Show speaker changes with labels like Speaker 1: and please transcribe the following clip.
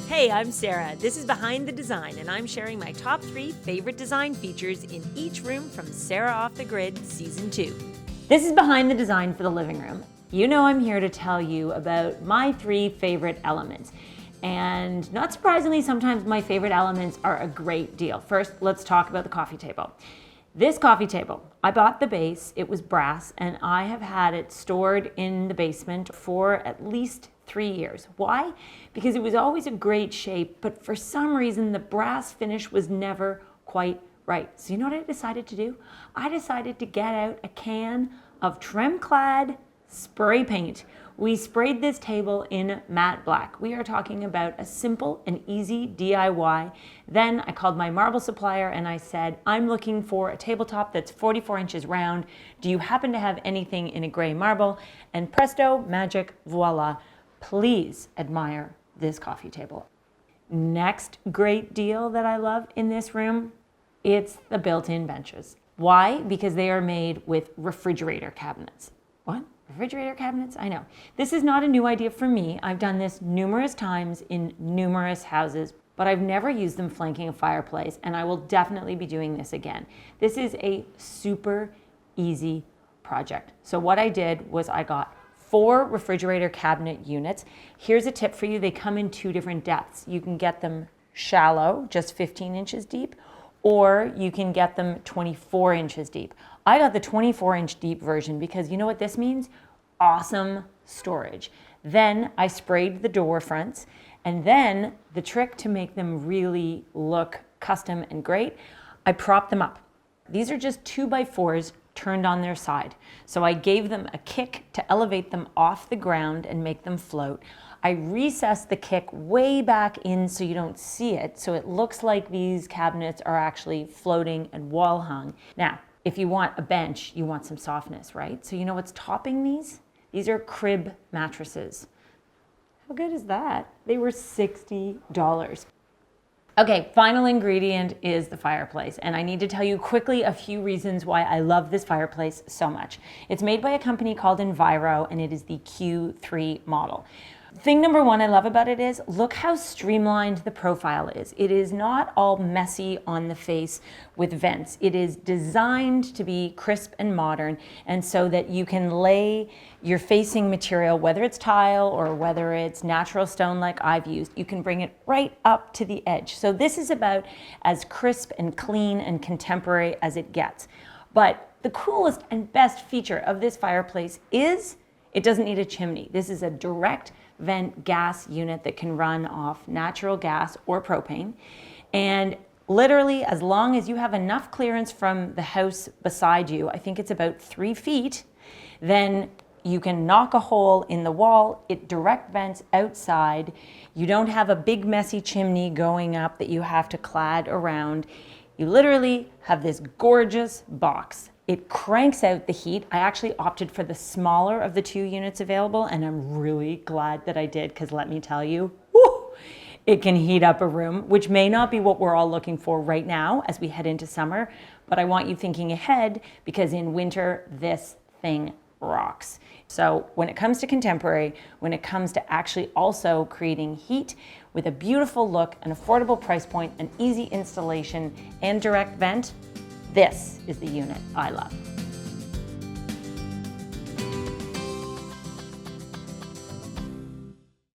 Speaker 1: Hey, I'm Sarah. This is Behind the Design, and I'm sharing my top 3 favorite design features in each room from Sarah Off the Grid Season 2. This is Behind the Design for the living room. You know I'm here to tell you about my 3 favorite elements. And not surprisingly, sometimes my favorite elements are a great deal. First, let's talk about the coffee table. This coffee table, I bought the base, it was brass, and I have had it stored in the basement for at least 3 years. Why? Because it was always a great shape, but for some reason the brass finish was never quite right. So you know what I decided to do? I decided to get out a can of Tremclad spray paint. We sprayed this table in matte black. We are talking about a simple and easy DIY. Then I called my marble supplier and I said, I'm looking for a tabletop that's 44 inches round. Do you happen to have anything in a gray marble? And presto, magic, voila. Please admire this coffee table. Next great deal that I love in this room, it's the built-in benches. Why? Because they are made with refrigerator cabinets. What? Refrigerator cabinets? I know. This is not a new idea for me. I've done this numerous times in numerous houses, but I've never used them flanking a fireplace, and I will definitely be doing this again. This is a super easy project. So what I did was I got 4 refrigerator cabinet units. Here's a tip for you. They come in 2 different depths. You can get them shallow, just 15 inches deep, or you can get them 24 inches deep. I got the 24-inch deep version because you know what this means? Awesome storage. Then I sprayed the door fronts, and then the trick to make them really look custom and great, I propped them up. These are just 2x4s turned on their side. So I gave them a kick to elevate them off the ground and make them float. I recessed the kick way back in so you don't see it, so it looks like these cabinets are actually floating and wall hung. Now, if you want a bench, you want some softness, right? So you know what's topping these? These are crib mattresses. How good is that? They were $60. Okay, final ingredient is the fireplace, and I need to tell you quickly a few reasons why I love this fireplace so much. It's made by a company called Enviro, and it is the Q3 model. Thing number 1 I love about it is, look how streamlined the profile is. It is not all messy on the face with vents. It is designed to be crisp and modern, and so that you can lay your facing material, whether it's tile or whether it's natural stone like I've used, you can bring it right up to the edge. So this is about as crisp and clean and contemporary as it gets. But the coolest and best feature of this fireplace is it doesn't need a chimney. This is a direct vent gas unit that can run off natural gas or propane. And literally, as long as you have enough clearance from the house beside you, I think it's about 3 feet, then you can knock a hole in the wall. It direct vents outside. You don't have a big messy chimney going up that you have to clad around. You literally have this gorgeous box. It cranks out the heat. I actually opted for the smaller of the 2 units available, and I'm really glad that I did, because let me tell you, whoo, it can heat up a room, which may not be what we're all looking for right now as we head into summer, but I want you thinking ahead, because in winter, this thing rocks. So when it comes to contemporary, when it comes to actually also creating heat with a beautiful look, an affordable price point, an easy installation, and direct vent, this is the unit I love.